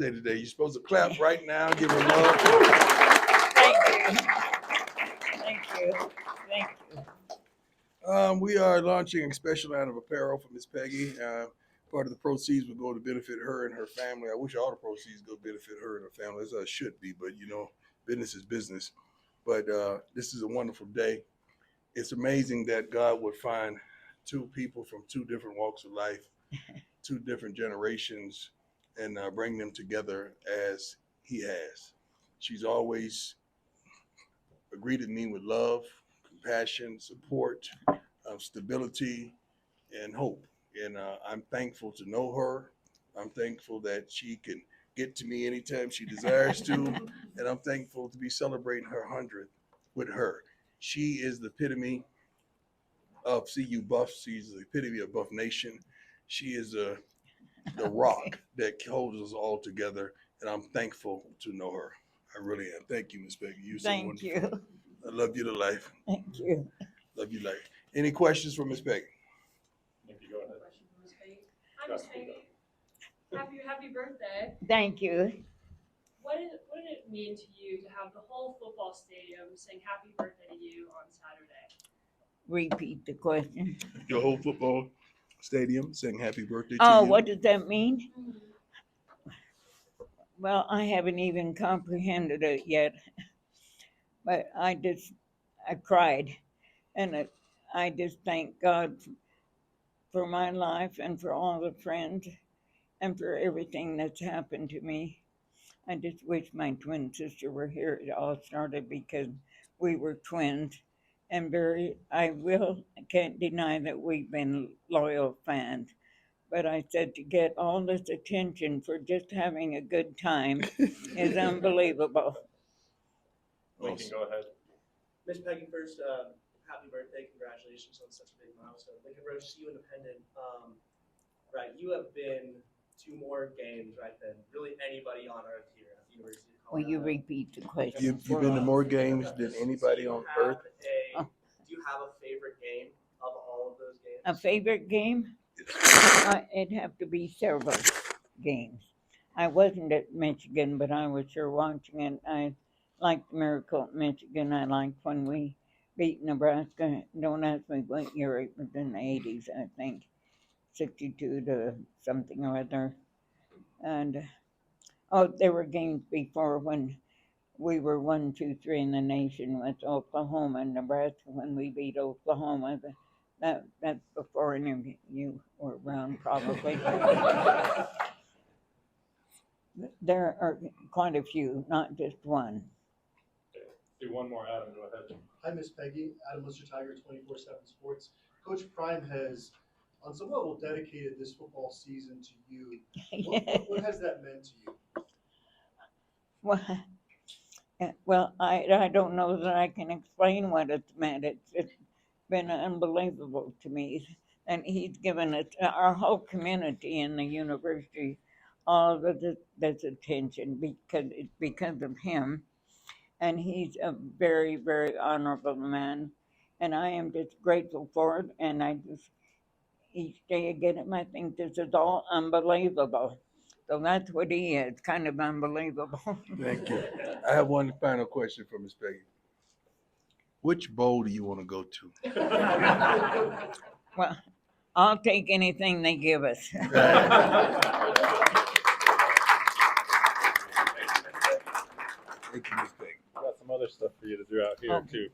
Today. You're supposed to clap right now, give her love. Thank you. Thank you. Thank you. We are launching a special line of apparel for Miss Peggy. Part of the proceeds will go to benefit her and her family. I wish all the proceeds go benefit her and her family, as I should be, but business is business. But this is a wonderful day. It's amazing that God would find two people from two different walks of life, two different generations, and bring them together as He has. She's always greeted me with love, compassion, support, stability, and hope. And I'm thankful to know her. I'm thankful that she can get to me anytime she desires to. And I'm thankful to be celebrating her 100th with her. She is the epitome of CU Buff. She's the epitome of Buff Nation. She is the rock that holds us all together. And I'm thankful to know her. I really am. Thank you, Miss Peggy. You're so Thank wonderful. you. I love you to life. Thank you. Love you to life. Any questions for Miss Peggy? Nikki, go ahead. Question for Miss Peggy. Hi, Miss Peggy. Happy birthday. Thank you. What did it mean to you to have the whole football stadium sing happy birthday to you on Saturday? Repeat the question. Your whole football stadium saying happy birthday to Oh, you. what does that mean? Well, I haven't even comprehended it yet, but I cried, and I just thank God for my life and for all the friends and for everything that's happened to me. I just wish my twin sister were here. It all started because we were twins, and I can't deny that we've been loyal fans. But I said to get all this attention for just having a good time is unbelievable. Lincoln, go ahead. Miss Peggy, first, happy birthday! Congratulations on such a big milestone. Lincoln Road, CU Independent. Right, you have been to more games, right, than really anybody on earth here at the University of Will Colorado. you repeat the question? You've been to more games than anybody on earth. Do you have a favorite game of all of those games? A favorite game? It'd have to be several games. I wasn't at Michigan, but I was sure watching it. I liked the Miracle at Michigan. I liked when we beat Nebraska. Don't ask me what year it was, in the 80s, I think. 62 to something or other. And there were games before when we were 1, 2, 3 in the nation with Oklahoma and Nebraska when we beat Oklahoma. That's before any of you were around, probably. There are quite a few, not just one. Okay. Do one more, Adam. Go ahead. Hi, Miss Peggy. Adam Lister Tiger, 24/7 Sports. Coach Prime has, on some level, dedicated this football season to you. What has that meant to you? Well, I don't know that I can explain what it's meant. It's been unbelievable to me. And he's given us, our whole community in the university, all of this attention because of him. And he's a very, very honorable man. And I am just grateful for it. And each day I get him, I think this is all unbelievable. So that's what he is, kind of unbelievable. Thank you. I have one final question for Miss Peggy. Which bowl do you want to go to? Well, I'll take anything they give us. Thank you, Miss Peggy. I got some other stuff for you to do out here, Okay. too.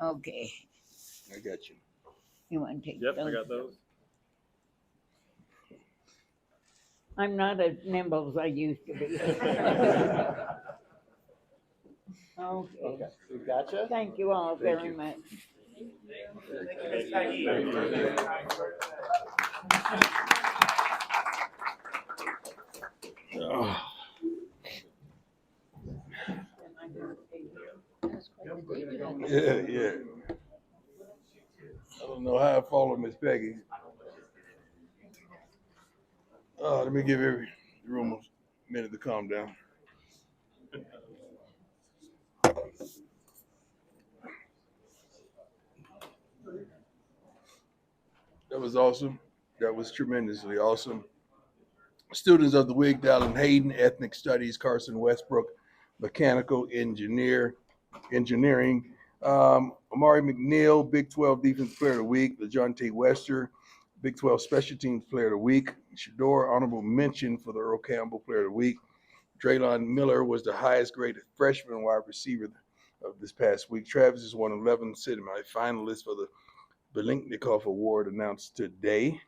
Okay. I got you. You want to take Yep, those? I got those. I'm not as nimble as I used to be. Okay. We gotcha. Thank you all very much. Thank you, Miss Peggy. Oh, yeah. I don't know how I follow Miss Peggy. Let me give every room a minute to calm down. That was awesome. That was tremendously awesome. Students of the week: Dallin Hayden, Ethnic Studies; Carson Westbrook, Mechanical Engineering; Amari McNeil, Big 12 Defensive Player of the Week; LaJohntay Wester, Big 12 Special Teams Player of the Week; Shador, honorable mention for the Earl Campbell Player of the Week. Draylon Miller was the highest graded freshman wide receiver of this past week. Travis is one of 11 semi-finalists for the Belinknikov Award announced today.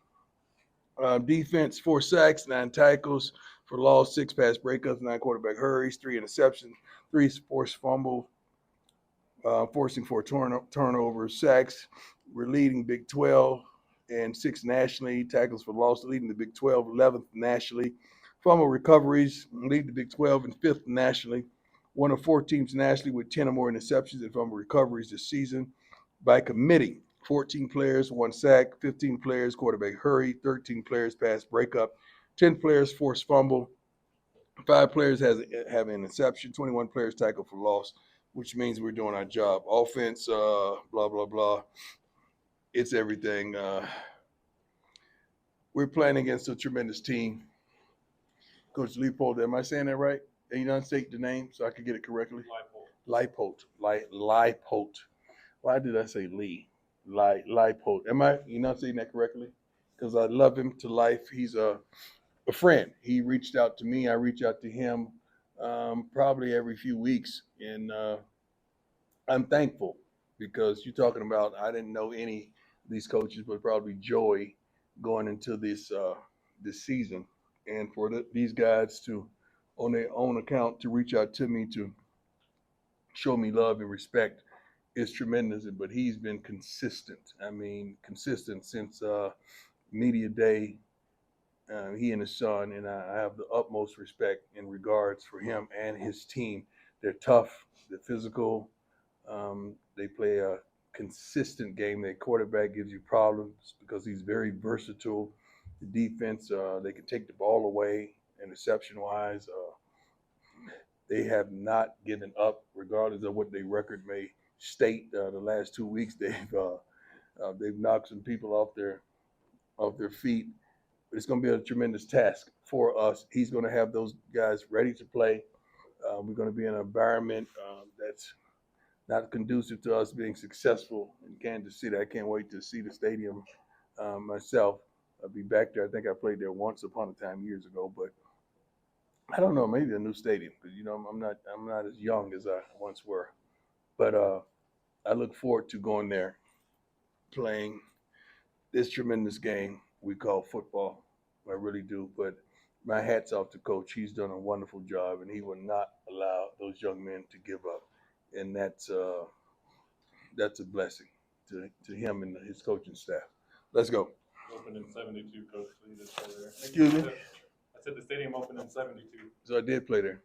Defense, 4 sacks, 9 tackles for loss, 6 pass breakups, 9 quarterback hurries, 3 interceptions, 3 forced fumbles, forcing 4 turnovers. Sacks, we're leading Big 12 and 6 nationally. Tackles for loss, leading the Big 12, 11th nationally. Fumble recoveries, lead the Big 12 and 5th nationally. One of 4 teams nationally with 10 or more interceptions and fumble recoveries this season. By committee, 14 players, 1 sack; 15 players, quarterback hurry; 13 players, pass breakup; 10 players, forced fumble; 5 players have an interception; 21 players tackle for loss, which means we're doing our job. Offense, blah, blah, blah. It's everything. We're playing against a tremendous team. Coach Leipold, am I saying that right? And you don't state the name so I can get it correctly? Leipold. Leipold. Why did I say Lee? Leipold. Am I not saying that correctly? Because I love him to life. He's a friend. He reached out to me. I reach out to him probably every few weeks. And I'm thankful because you're talking about, I didn't know any of these coaches, but probably Joey going into this season. And for these guys to, on their own account, to reach out to me to show me love and respect is tremendous. But he's been consistent. I mean, consistent since media day. He and his son, and I have the utmost respect in regards for him and his team. They're tough, they're physical, they play a consistent game. Their quarterback gives you problems because he's very versatile. The defense, they can take the ball away, interception-wise. They have not given up, regardless of what their record may state. The last 2 weeks, they've knocked some people off their feet. But it's going to be a tremendous task for us. He's going to have those guys ready to play. We're going to be in an environment that's not conducive to us being successful in Kansas City. I can't wait to see the stadium myself. I'll be back there. I think I played there once upon a time years ago, but I don't know, maybe a new stadium because I'm not as young as I once were. But I look forward to going there, playing this tremendous game we call football. I really do. But my hat's off to Coach. He's done a wonderful job, and he will not allow those young men to give up. And that's a blessing to him and his coaching staff. Let's go. Opened in 72, Coach Lee, this year. Excuse me? I said the stadium opened in 72. So I did play there.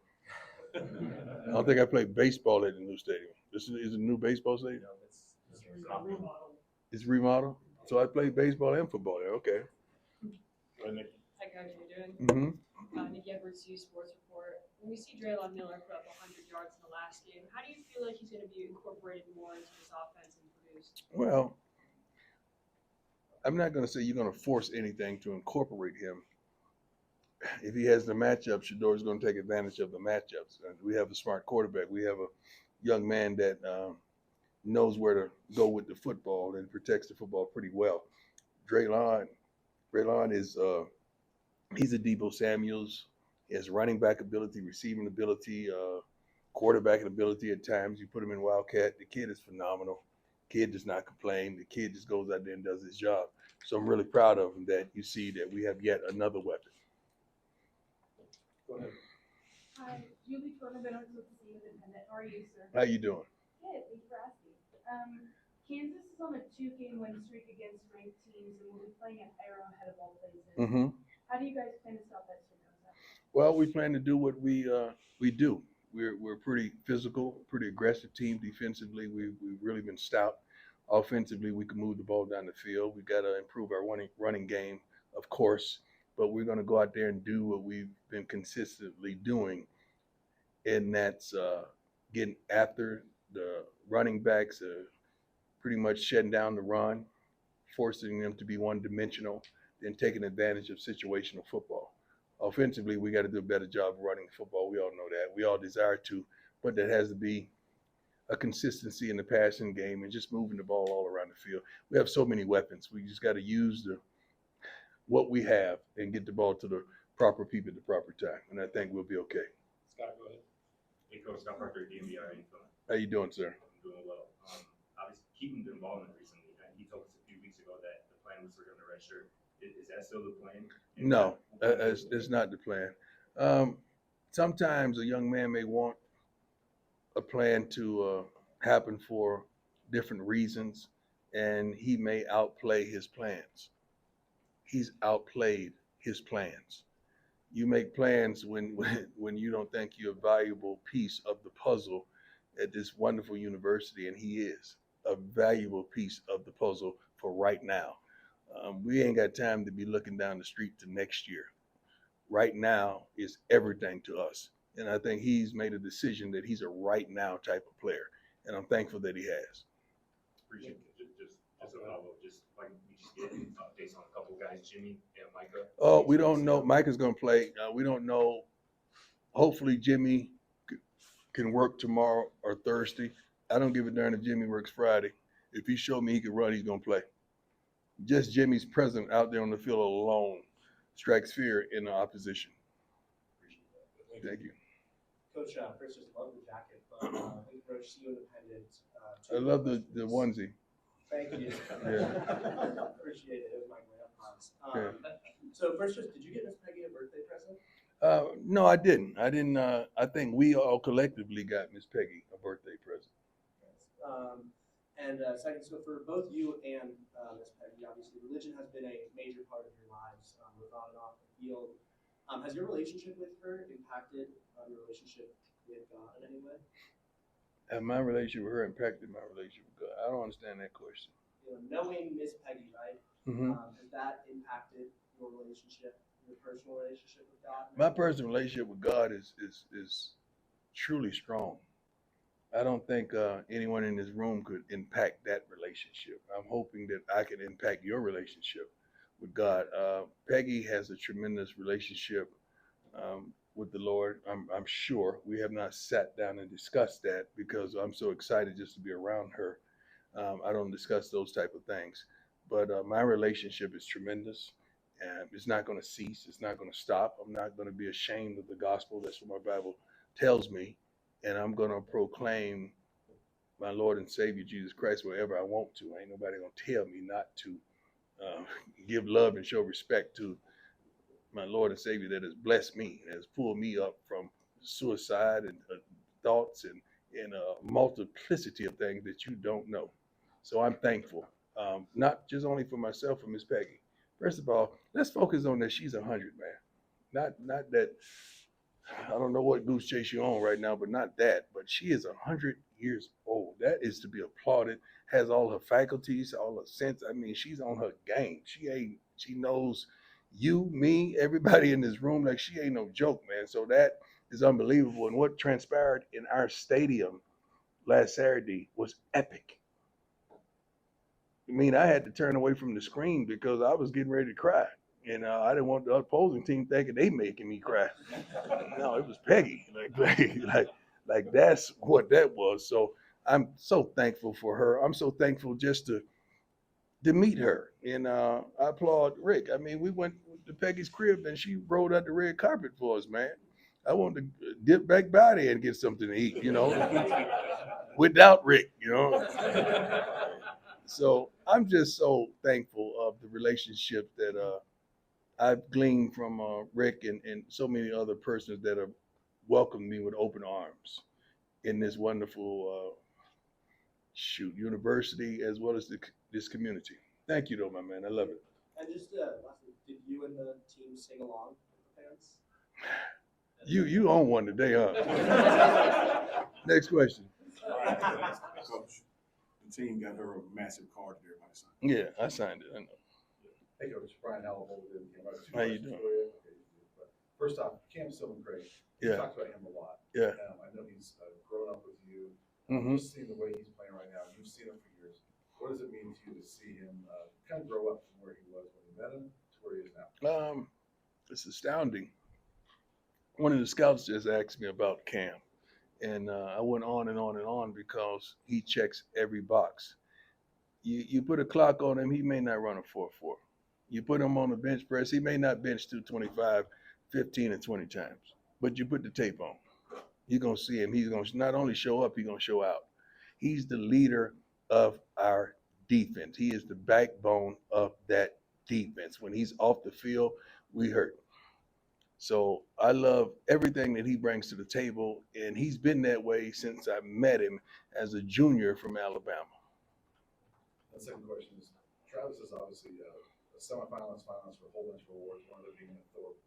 I don't think I played baseball at the new stadium. This is a new baseball stadium. It's remodeled. So I played baseball and football there. Okay. Go ahead, Nikki. Hi, Coach. How you doing? Mm-hmm. Nikki Edwards, U Sports Report. When we see Draylon Miller put up 100 yards in the last game, how do you feel like he's going to be incorporated more into this offense and produce? Well, I'm not going to say you're going to force anything to incorporate him. If he has the matchup, Shador's going to take advantage of the matchups. And we have a smart quarterback. We have a young man that knows where to go with the football and protects the football pretty well. Draylon is he's a Debo Samuels. He has running back ability, receiving ability, quarterbacking ability at times. You put him in Wildcat. The kid is phenomenal. Kid does not complain. The kid just goes out there and does his job. So I'm really proud of him that you see that we have yet another weapon. Go ahead. Hi, Julie Tornabin with the Independent. How are you, sir? How you doing? Good, thanks for asking. Kansas is on a 2-game win streak against ranked teams and will be playing at Arrowhead of all places. Mm-hmm. How do you guys plan to stop that streak? Well, we plan to do what we do. We're pretty physical, pretty aggressive team defensively. We've really been stout. Offensively, we can move the ball down the field. We've got to improve our running game, of course, but we're going to go out there and do what we've been consistently doing, and that's getting after the running backs, pretty much shutting down the run, forcing them to be one-dimensional, then taking advantage of situational football. Offensively, we got to do a better job of running football. We all know that. We all desire to, but that has to be a consistency in the passing game and just moving the ball all around the field. We have so many weapons. We just got to use what we have and get the ball to the proper people at the proper time. And I think we'll be okay. Scott, go ahead. Hey, Coach Scott Parker, DMV, how are you feeling? How you doing, sir? I'm doing well. Obviously, Keaton's involvement recently, and he told us a few weeks ago that the plan was for him to redshirt. Is that still the plan? And No, what- it's not the plan. Sometimes a young man may want a plan to happen for different reasons, and he may outplay his plans. He's outplayed his plans. You make plans when you don't think you're a valuable piece of the puzzle at this wonderful university, and he is a valuable piece of the puzzle for right now. We ain't got time to be looking down the street to next year. Right now is everything to us. And I think he's made a decision that he's a right now type of player. And I'm thankful that he has. Appreciate it. Just a follow-up, just like we just get updates on a couple guys, Jimmy and Micah. Oh, we don't know. Micah's going to play. We don't know. Hopefully Jimmy can work tomorrow or Thursday. I don't give a darn if Jimmy works Friday. If he showed me he could run, he's going to play. Just Jimmy's presence out there on the field alone strikes fear in the opposition. Thank you. Coach, first, just love the jacket, but Lincoln Roach, CU Independent. I love the onesie. Thank you. Yeah. Appreciate it. It was my way up, Hans. Yeah. So first, just did you get Miss Peggy a birthday present? No, I didn't. I think we all collectively got Miss Peggy a birthday present. And second, so for both you and Miss Peggy, obviously religion has been a major part of your lives, both on and off the field. Has your relationship with her impacted your relationship with God in any way? Have my relationship with her impacted my relationship with God? I don't understand that question. You know, knowing Miss Peggy, right? Mm-hmm. Has that impacted your relationship, your personal relationship with God? My personal relationship with God is truly strong. I don't think anyone in this room could impact that relationship. I'm hoping that I can impact your relationship with God. Peggy has a tremendous relationship with the Lord. I'm sure we have not sat down and discussed that because I'm so excited just to be around her. I don't discuss those type of things, but my relationship is tremendous, and it's not going to cease. It's not going to stop. I'm not going to be ashamed of the gospel. That's what my Bible tells me, and I'm going to proclaim my Lord and Savior Jesus Christ wherever I want to. Ain't nobody going to tell me not to give love and show respect to my Lord and Savior that has blessed me, that has pulled me up from suicide and thoughts and a multiplicity of things that you don't know. So I'm thankful, not just only for myself and Miss Peggy. First of all, let's focus on that she's 100, man. Not that, I don't know what goose chase you're on right now, but not that. But she is 100 years old. That is to be applauded. Has all her faculties, all her sense. I mean, she's on her game. She knows you, me, everybody in this room. Like, she ain't no joke, man. So that is unbelievable. And what transpired in our stadium last Saturday was epic. I mean, I had to turn away from the screen because I was getting ready to cry. And I didn't want the opposing team thinking they making me cry. No, it was Peggy. Like that's what that was. So I'm so thankful for her. I'm so thankful just to meet her. And I applaud Rick. I mean, we went to Peggy's crib and she rolled out the red carpet for us, man. I wanted to dip back by there and get something to eat, without Rick, So I'm just so thankful of the relationship that I've gleaned from Rick and so many other persons that have welcomed me with open arms in this wonderful university as well as this community. Thank you, though, my man. I love it. And just lastly, did you and the team sing along with the fans? You own one today, huh? Next question. Coach, the team got her a massive card that everybody signed. Yeah, I signed it. I know. Hey, Coach, Brian Howell, Holden. How you doing? First off, Cam's still great. Yeah. We talked about him a lot. Yeah. I know he's grown up with you. Mm-hmm. Just seeing the way he's playing right now, you've seen him for years. What does it mean to you to see him kind of grow up from where he was when you met him to where he is now? It's astounding. one of the scouts just asked me about Cam, and I went on and on and on because he checks every box. You put a clock on him, he may not run a 4.4. You put him on the bench press, he may not bench 225, 15 and 20 times. But you put the tape on, you're gonna see him. He's gonna not only show up, he's gonna show out. He's the leader of our defense. He is the backbone of that defense. When he's off the field, we hurt. So I love everything that he brings to the table, and he's been that way since I met him as a junior from Alabama. The second question is, Travis is obviously a semifinalist, finalist for a whole bunch of awards, one of them being the Thorpe,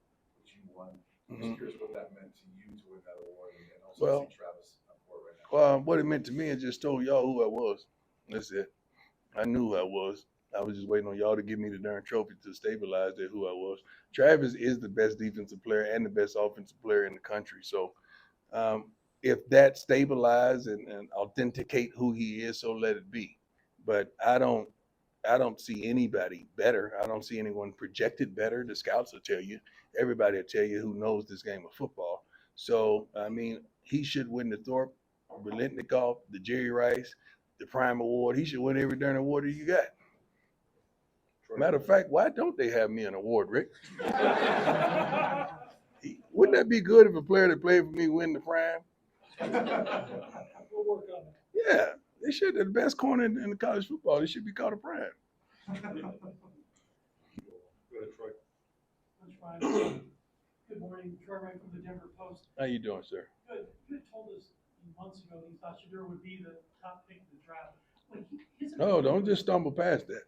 which you won. I'm just curious what that meant to you to win that award, and also Well, see Travis on board right now. What it meant to me, it just told y'all who I was. That's it. I knew who I was. I was just waiting on y'all to give me the darn trophy to stabilize that who I was. Travis is the best defensive player and the best offensive player in the country. So if that stabilize and authenticate who he is, so let it be. But I don't see anybody better. I don't see anyone projected better. The scouts will tell you. Everybody will tell you who knows this game of football. So I mean, he should win the Thorpe, Relennikov, the Jerry Rice, the Prime Award. He should win every darn award that you got. Matter of fact, why don't they have me an award, Rick? Wouldn't that be good if a player that played for me win the Prime? We'll work on that. Yeah, they should. They're the best corner in the college football. They should be called a Prime. Go ahead, Troy. Coach Ryan, good morning. Troy Ryan from the Denver Post. How you doing, sir? Good. You had told us months ago that you thought Shador would be the top pick in the draft. No, don't just stumble past that.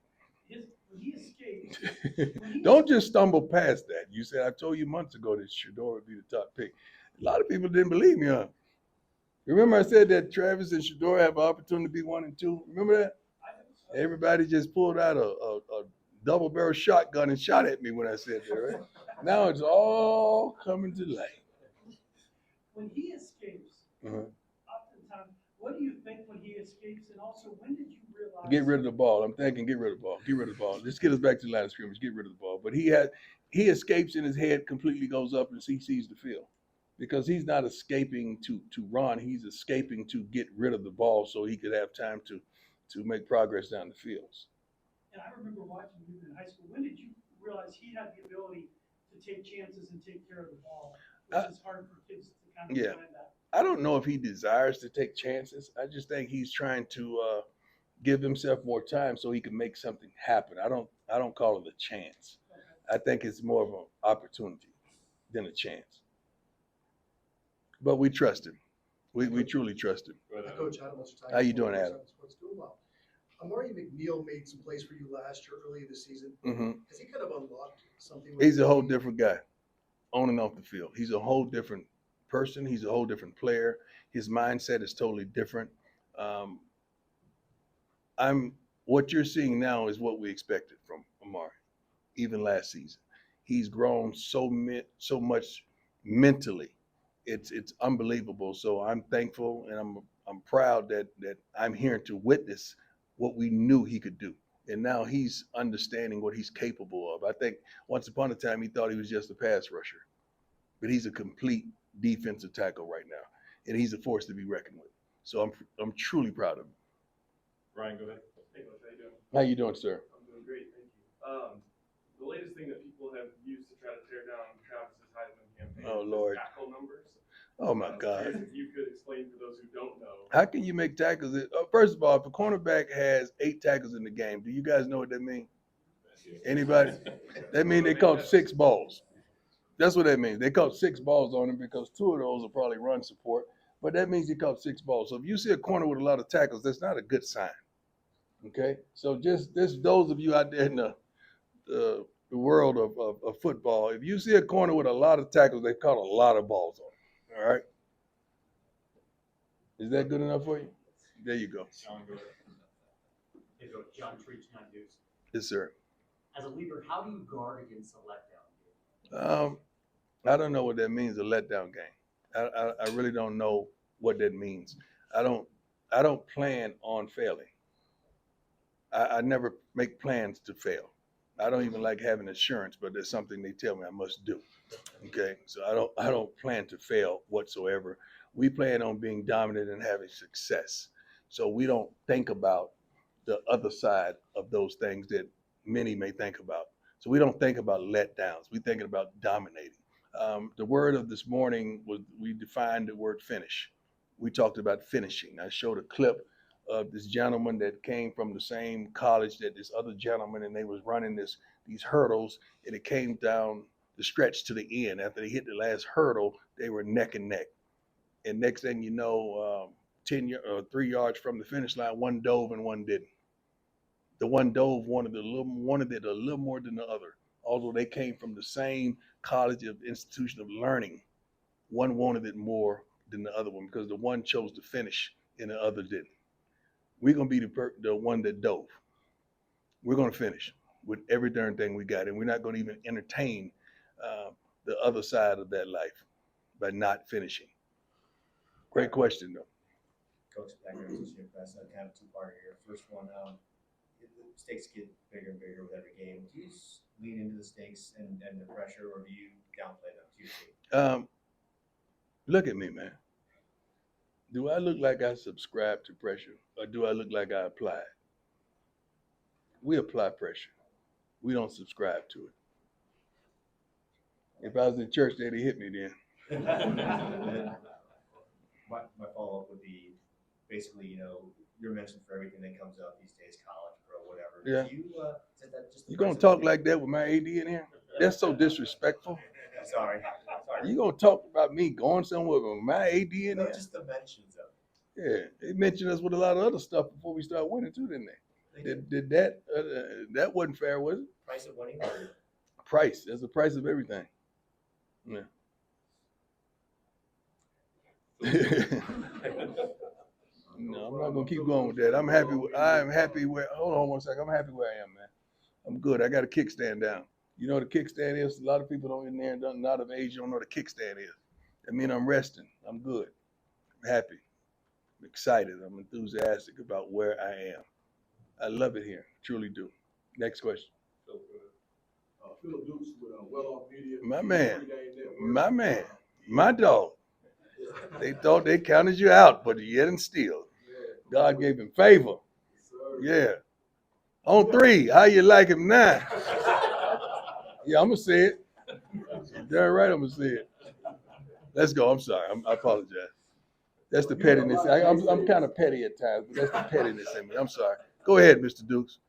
When he escaped, Don't just stumble past that. You said I told you months ago that Shador would be the top pick. A lot of people didn't believe me, huh? Remember I said that Travis and Shador have an opportunity to be 1 and 2? Remember that? Everybody just pulled out a double barrel shotgun and shot at me when I said that, right? Now it's all coming to light. when he escapes, oftentimes, what do you think when he escapes? And also, when did you realize? Get rid of the ball. I'm thinking get rid of the ball. Get rid of the ball. Let's get us back to the line of scrimmage. Get rid of the ball. But he escapes and his head completely goes up and he sees the field. Because he's not escaping to run. He's escaping to get rid of the ball so he could have time to make progress down the fields. And I remember watching you in high school. When did you realize he had the ability to take chances and take care of the ball? Which is hard for kids to kind of find that. I don't know if he desires to take chances. I just think he's trying to give himself more time so he can make something happen. I don't call it a chance. Okay. I think it's more of an opportunity than a chance. But we trust him. We truly trust him. Coach Adam, How you doing, Adam? Doing well. Amari McNeil made some plays for you last year, early this season. Mm-hmm. Has he kind of unlocked something? He's a whole different guy on and off the field. He's a whole different person. He's a whole different player. His mindset is totally different. What you're seeing now is what we expected from Amari, even last season. He's grown so much mentally. It's unbelievable. So I'm thankful and I'm proud that I'm here to witness what we knew he could do. And now he's understanding what he's capable of. I think once upon a time he thought he was just a pass rusher, but he's a complete defensive tackle right now, and he's a force to be reckoned with. So I'm truly proud of him. Ryan, go ahead. Hey, Coach, how you doing? How you doing, sir? I'm doing great, thank you. The latest thing that people have used to try to tear down Travis's Heisman campaign Oh, is Lord. tackle numbers. Oh my God! If you could explain for those who don't know. How can you make tackles? First of all, if a cornerback has 8 tackles in the game, do you guys know what that means? Anybody? That means they caught 6 balls. That's what that means. They caught 6 balls on him because 2 of those are probably run support. But that means he caught 6 balls. So if you see a corner with a lot of tackles, that's not a good sign. Okay? So just those of you out there in the world of football, if you see a corner with a lot of tackles, they caught a lot of balls on him. All right? Is that good enough for you? There you go. John, go ahead. Hey, Coach, John Treach, 9 News. Yes, sir. As a leader, how do you guard against a letdown game? I don't know what that means, a letdown game. I really don't know what that means. I don't plan on failing. I never make plans to fail. I don't even like having insurance, but there's something they tell me I must do. Okay, so I don't plan to fail whatsoever. We plan on being dominant and having success. So we don't think about the other side of those things that many may think about. So we don't think about letdowns. We're thinking about dominating. The word of this morning was we defined the word finish. We talked about finishing. I showed a clip of this gentleman that came from the same college that this other gentleman, and they was running these hurdles, and it came down the stretch to the end. After they hit the last hurdle, they were neck and neck. And next thing you know, 3 yards from the finish line, one dove and one didn't. The one dove wanted it a little more than the other, although they came from the same college of institution of learning. One wanted it more than the other one because the one chose to finish and the other didn't. We're gonna be the one that dove. We're gonna finish with every darn thing we got, and we're not gonna even entertain the other side of that life by not finishing. Great question, though. Coach Becker, Associate Press, kind of two-parter here. First one, the stakes get bigger and bigger with every game. Do you lean into the stakes and the pressure, or do you downplay them to your team? Look at me, man. Do I look like I subscribe to pressure, or do I look like I apply it? We apply pressure. We don't subscribe to it. If I was in church, they'd hit me then. My follow-up would be basically, you're mentioned for everything that comes up these days, college, pro, whatever. Yeah. Is that just the You gonna price of talk winning? like that with my AD in here? That's so disrespectful. Sorry. You gonna talk about me going somewhere with my AD in No, here? just the mentions of it. Yeah, they mentioned us with a lot of other stuff before we start winning too, didn't they? Did that? That wasn't fair, was it? Price of winning? Price. That's the price of everything. Yeah. No, I'm not gonna keep going with that. I'm happy where. Hold on one second. I'm happy where I am, man. I'm good. I got a kickstand down. You know what a kickstand is? A lot of people don't in there, not of age, don't know what a kickstand is. I mean, I'm resting. I'm good. I'm happy. I'm excited. I'm enthusiastic about where I am. I love it here. Truly do. Next question. Phil Dukes with Well-Off Media. My man. My man. My dog. They thought they counted you out, but yet and still, God gave him favor. Yeah. On 3, how you like him now? Yeah, I'm gonna say it. You're darn right, I'm gonna say it. Let's go. I'm sorry. I apologize. That's the pettiness. I'm kind of petty at times, but that's the pettiness in me. I'm sorry. Go ahead, Mr. Dukes.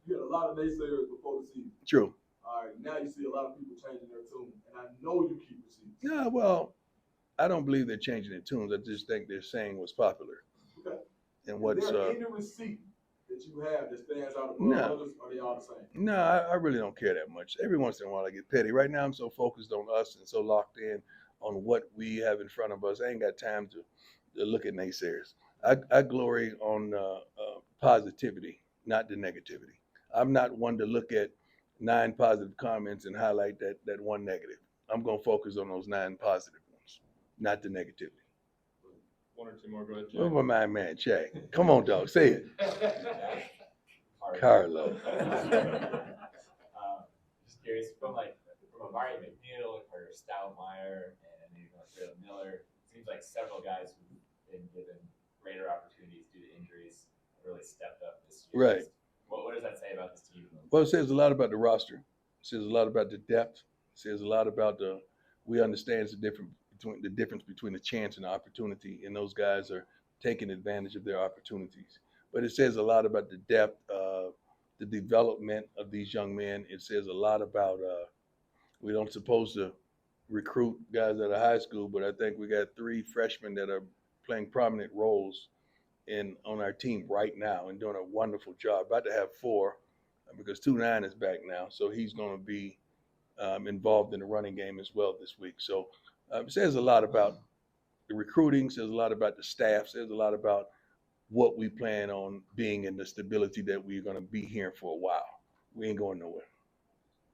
You had a lot of naysayers before the season. True. All right, now you see a lot of people changing their tune, and I know you keep receipts. Yeah, well, I don't believe they're changing their tunes. I just think they're saying what's popular. Okay. And what's Is there any receipt that you have that stands out above others, or are they all the same? No, I really don't care that much. Every once in a while I get petty. Right now I'm so focused on us and so locked in on what we have in front of us. I ain't got time to look at naysayers. I glory on positivity, not the negativity. I'm not one to look at 9 positive comments and highlight that one negative. I'm going to focus on those 9 positive ones, not the negativity. 1 or 2 more, go ahead, Jay. Where's my man, Jay? Come on, dog, say it. Carlo. Just curious, from Amari McNeil or Stoudemire and maybe Marcelo Miller, it seems like several guys who've been given greater opportunities due to injuries have really stepped up this year. Right. What does that say about this team? Well, it says a lot about the roster. It says a lot about the depth. It says a lot about we understand the difference between a chance and an opportunity, and those guys are taking advantage of their opportunities. But it says a lot about the depth, the development of these young men. It says a lot about we don't supposed to recruit guys out of high school, but I think we got 3 freshmen that are playing prominent roles on our team right now and doing a wonderful job. About to have 4 because 2-9 is back now, so he's going to be involved in the running game as well this week. So it says a lot about the recruiting, says a lot about the staff, says a lot about what we plan on being and the stability that we're going to be here for a while. We ain't going nowhere.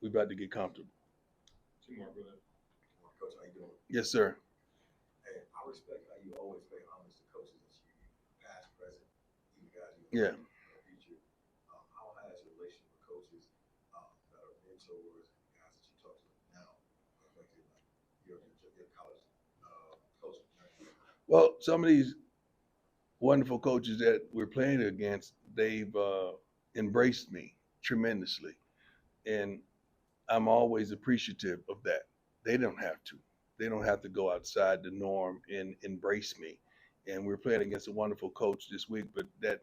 We're about to get comfortable. 2 more, go ahead. Coach, how you doing? Yes, sir. Hey, I respect how you always pay homage to coaches that you past, present, even guys you Yeah. in the future. How has your relationship with coaches Well, some of these wonderful coaches that we're playing against, they've embraced me tremendously, and I'm always appreciative of that. They don't have to. They don't have to go outside the norm and embrace me. And we're playing against a wonderful coach this week, but that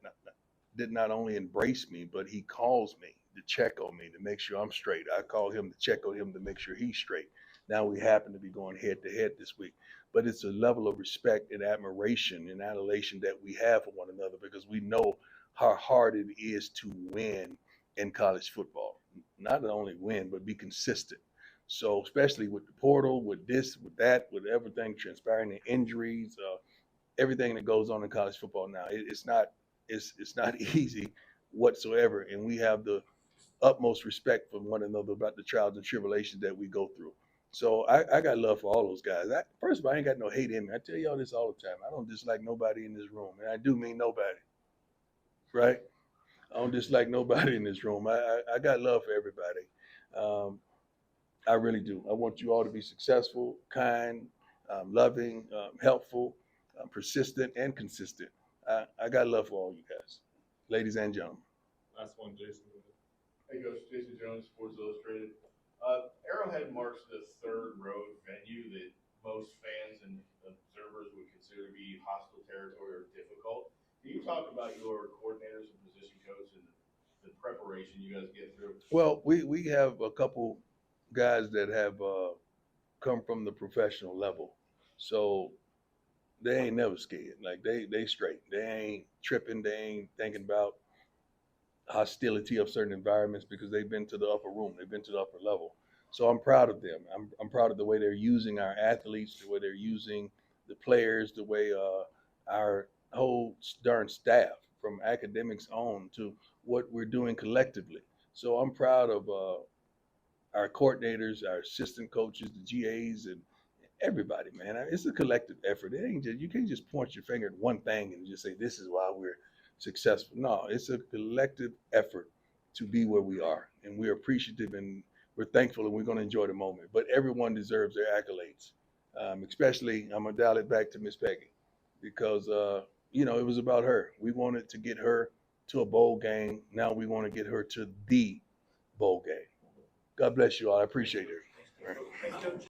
did not only embrace me, but he calls me to check on me to make sure I'm straight. I call him to check on him to make sure he's straight. Now we happen to be going head to head this week, but it's a level of respect and admiration and adulation that we have for one another because we know how hard it is to win in college football. Not only win, but be consistent. So especially with the portal, with this, with that, with everything transpiring, the injuries, everything that goes on in college football now, it's not easy whatsoever, and we have the utmost respect for one another about the trials and tribulations that we go through. So I got love for all those guys. First of all, I ain't got no hate in me. I tell y'all this all the time. I don't dislike nobody in this room, and I do mean nobody, right? I don't dislike nobody in this room. I got love for everybody. Um, I really do. I want you all to be successful, kind, loving, helpful, persistent, and consistent. I got love for all you guys, ladies and gentlemen. Last one, Jason. Hey, Coach, Jason Jones, Sports Illustrated. Arrowhead marks the third road venue that most fans and observers would consider to be hostile territory or difficult. Can you talk about your coordinators and position coach and the preparation you guys get through? Well, we have a couple guys that have come from the professional level, so they ain't never scared. Like they straight. They ain't tripping. They ain't thinking about hostility of certain environments because they've been to the upper room, they've been to the upper level. So I'm proud of them. I'm proud of the way they're using our athletes, the way they're using the players, the way our whole darn staff, from academics on to what we're doing collectively. So I'm proud of our coordinators, our assistant coaches, the GAs, and everybody, man. It's a collective effort. It ain't just, you can't just point your finger at one thing and just say this is why we're successful. No, it's a collective effort to be where we are, and we're appreciative and we're thankful, and we're going to enjoy the moment. But everyone deserves their accolades. Especially, I'm gonna dial it back to Miss Peggy because it was about her. We wanted to get her to a bowl game. Now we want to get her to the bowl game. God bless you all. I appreciate it. Thanks, Coach.